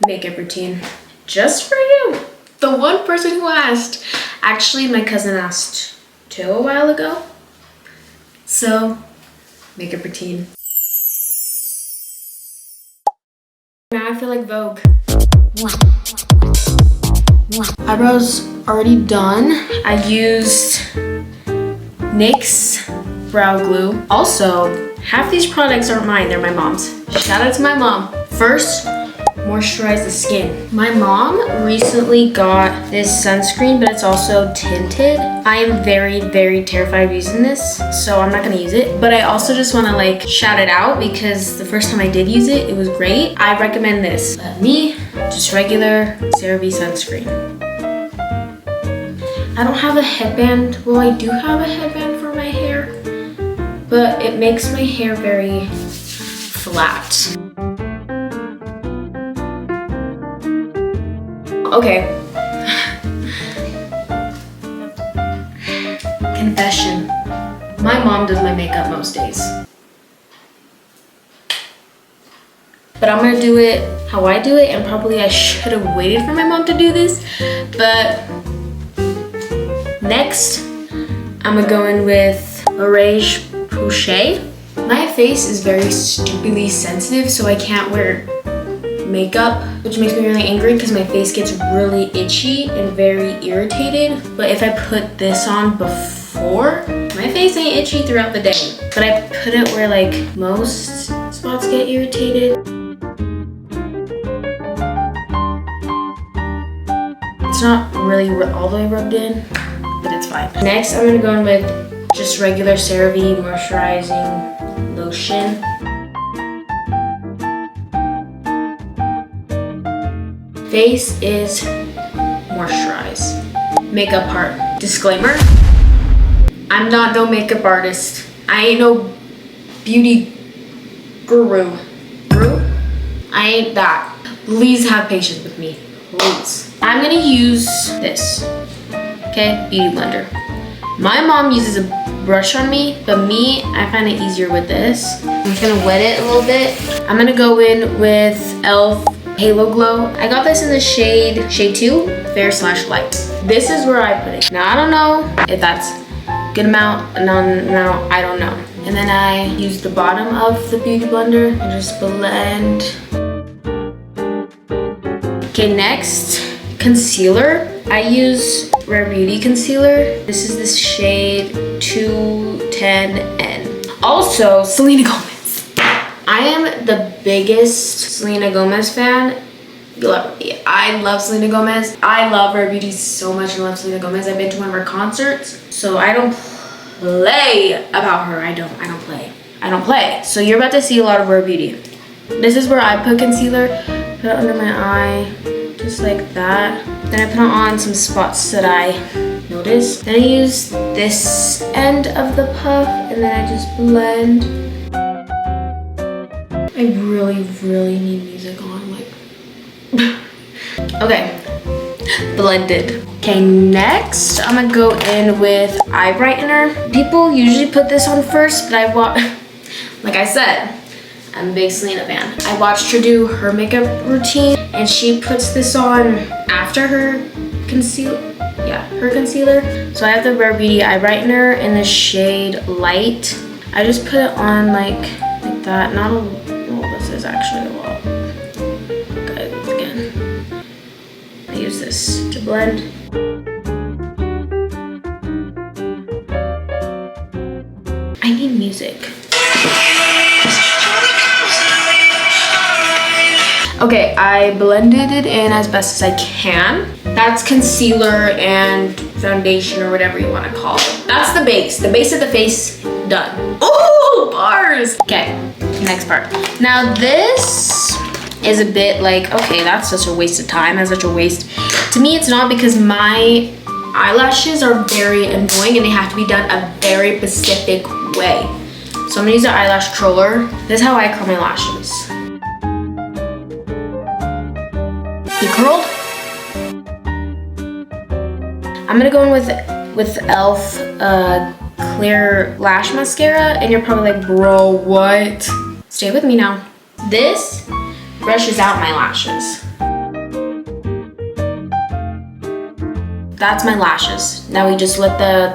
makeup routine just for you. The one person who asked. Actually, my cousin asked too a while ago. So, makeup routine. Now I feel like Vogue. Eyebrows already done. I used NYX brow glue. Also, half these products aren't mine, they're my mom's. Shout out to my mom. First, moisturize the skin. My mom recently got this sunscreen, but it's also tinted. I am very, very terrified of using this, so I'm not gonna use it. But I also just wanna like shout it out because the first time I did use it, it was great. I recommend this. Me, just regular CeraVe sunscreen. I don't have a headband. Well, I do have a headband for my hair, but it makes my hair very flat. Okay. Confession. My mom does my makeup most days. But I'm gonna do it how I do it, and probably I should have waited for my mom to do this. But next, I'm gonna go in with La Roche-Posay. My face is very stupidly sensitive, so I can't wear makeup, which makes me really angry because my face gets really itchy and very irritated. But if I put this on before, my face ain't itchy throughout the day. But I put it where like most spots get irritated. It's not really all the way rubbed in, but it's fine. Next, I'm gonna go in with just regular CeraVe moisturizing lotion. Face is moisturized. Makeup part. Disclaimer, I'm not no makeup artist. I ain't no beauty guru. I ain't that. Please have patience with me, please. I'm gonna use this, okay, beauty blender. My mom uses a brush on me, but me, I find it easier with this. I'm just gonna wet it a little bit. I'm gonna go in with e.l.f. Halo Glow. I got this in the shade 2, Fair/Light. This is where I put it. Now, I don't know if that's a good amount, no, I don't know. And then I use the bottom of the beauty blender and just blend. Okay, next, concealer. I use Rare Beauty concealer. This is this shade 210N. Also, Selena Gomez. I am the biggest Selena Gomez fan you'll ever be. I love Selena Gomez. I love Rare Beauty so much and love Selena Gomez. I've been to one of her concerts, so I don't play about her. I don't play. So you're about to see a lot of Rare Beauty. This is where I put concealer. Put it under my eye, just like that. Then I put on some spots that I noticed. Then I use this end of the puff, and then I just blend. I really, really need music on, like. Okay, blended. Okay, next I'm gonna go in with eye brightener. People usually put this on first, but like I said, I'm a big Selena fan. I watched her do her makeup routine, and she puts this on after her concealer. Yeah, her concealer. So I have the Rare Beauty eye brightener in the shade Light. I just put it on like that. Not a, well, this is actually a lot. Guys, again, I use this to blend. I need music. Okay, I blended it in as best as I can. That's concealer and foundation or whatever you want to call it. That's the base. The base of the face, done. Oh, bars! Okay, next part. Now this is a bit like, okay, that's such a waste of time. That's such a waste. To me, it's not, because my eyelashes are very annoying and they have to be done a very specific way. So I'm gonna use the eyelash curler. This is how I curl my lashes. You curled? I'm gonna go in with e.l.f. Clear Lash Mascara, and you're probably like, bro, what? Stay with me now. This brushes out my lashes. that's my lashes. Now we just let the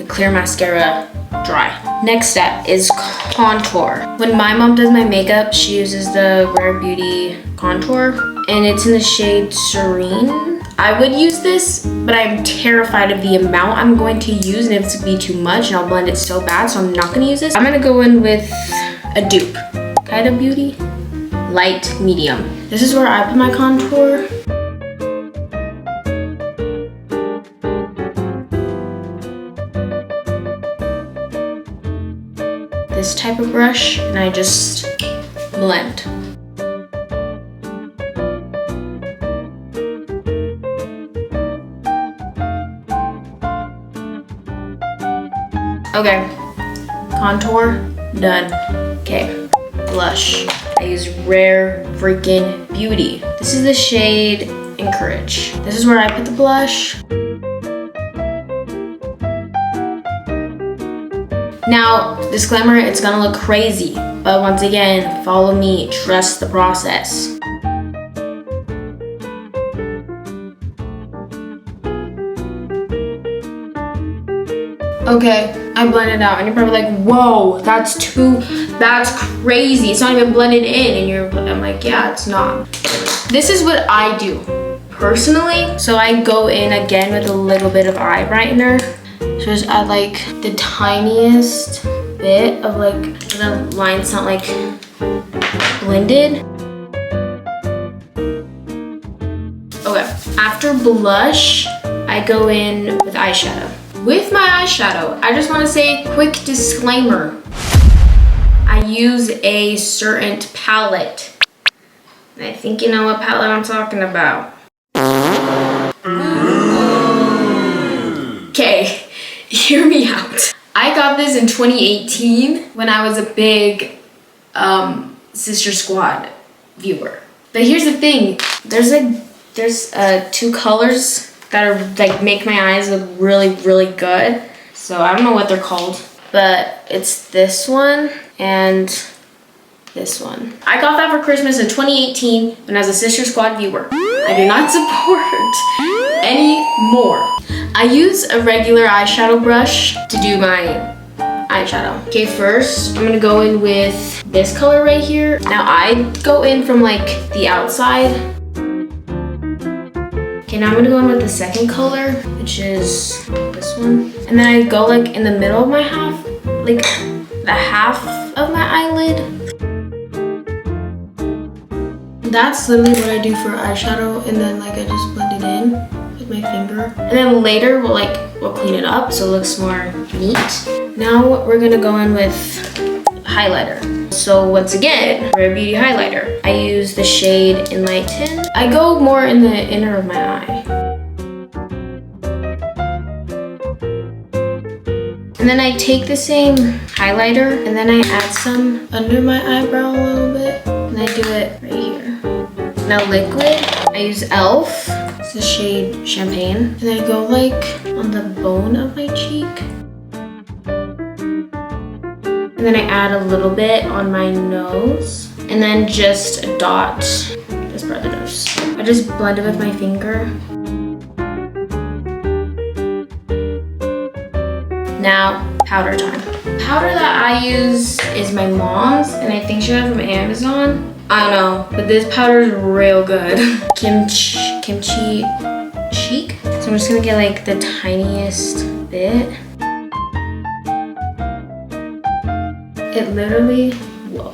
clear mascara dry. Next step is contour. When my mom does my makeup, she uses the Rare Beauty contour, and it's in the shade Serene. I would use this, but I'm terrified of the amount I'm going to use, and if it's gonna be too much and I'll blend it so bad, so I'm not gonna use this. I'm gonna go in with a dupe. Huda Beauty, light medium. This is where I put my contour. This type of brush, and I just blend. Okay, contour, done. Okay, blush. I use Rare freaking Beauty. This is the shade Encourage. This is where I put the blush. Now, disclaimer, it's gonna look crazy, but once again, follow me, trust the process. Okay, I blended out, and you're probably like, whoa, that's crazy. It's not even blended in, and I'm like, yeah, it's not. This is what I do, personally. So I go in again with a little bit of eye brightener. So just add like the tiniest bit of like, the lines not like blended. Okay, after blush, I go in with eyeshadow. With my eyeshadow, I just wanna say quick disclaimer. I use a certain palette. And I think you know what palette I'm talking about. Okay. Hear me out. I got this in 2018 when I was a big Sister Squad viewer. But here's the thing, there's two colors that are like make my eyes look really, really good. So I don't know what they're called, but it's this one and this one. I got that for Christmas in 2018 when I was a Sister Squad viewer. I do not support any more. I use a regular eyeshadow brush to do my eyeshadow. Okay, first I'm gonna go in with this color right here. Now I go in from like the outside. Okay, now I'm gonna go in with the second color, which is this one. And then I go like in the middle of my half, like the half of my eyelid. That's literally what I do for eyeshadow, and then like I just blend it in with my finger. And then later we'll clean it up so it looks more neat. Now we're gonna go in with highlighter. So once again, Rare Beauty highlighter. I use the shade Enlighten. I go more in the inner of my eye. And then I take the same highlighter and then I add some under my eyebrow a little bit. And I do it right here. Now liquid, I use e.l.f. It's the shade Champagne. And I go like on the bone of my cheek. And then I add a little bit on my nose. And then just a dot, just by the nose. I just blend it with my finger. Now, powder time. Powder that I use is my mom's, and I think she got it from Amazon. I don't know, but this powder is real good. Kimchi Chic. So I'm just gonna get like the tiniest bit. It literally, whoa.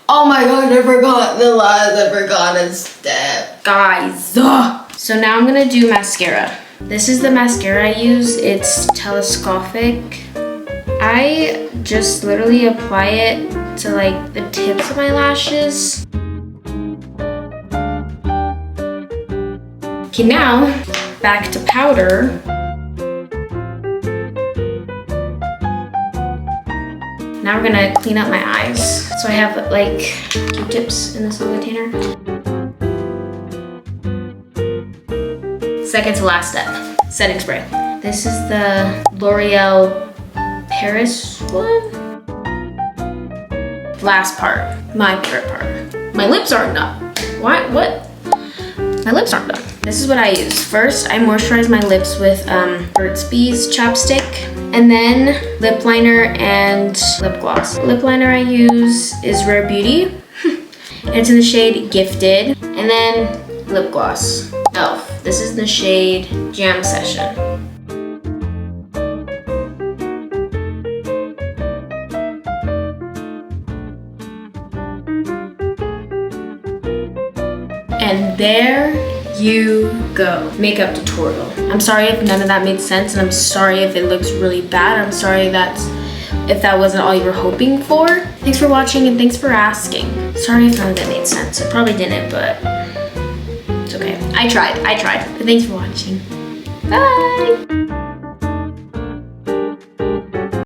Oh my god, I forgot the last, I forgot a step. Guys. So now I'm gonna do mascara. This is the mascara I use. It's telescopic. I just literally apply it to like the tips of my lashes. Okay, now back to powder. Now we're gonna clean up my eyes. So I have like Q-tips in this little container. Second to last step, setting spray. This is the L'Oreal Paris one. Last part, my favorite part. My lips aren't done. What? My lips aren't done. This is what I use. First, I moisturize my lips with Burt's Bees chapstick, and then lip liner and lip gloss. Lip liner I use is Rare Beauty, and it's in the shade Gifted, and then lip gloss, e.l.f. This is the shade Jam Session. And there you go. Makeup tutorial. I'm sorry if none of that made sense, and I'm sorry if it looks really bad. I'm sorry if that wasn't all you were hoping for. Thanks for watching and thanks for asking. Sorry if none of that made sense. It probably didn't, but it's okay. I tried. But thanks for watching. Bye!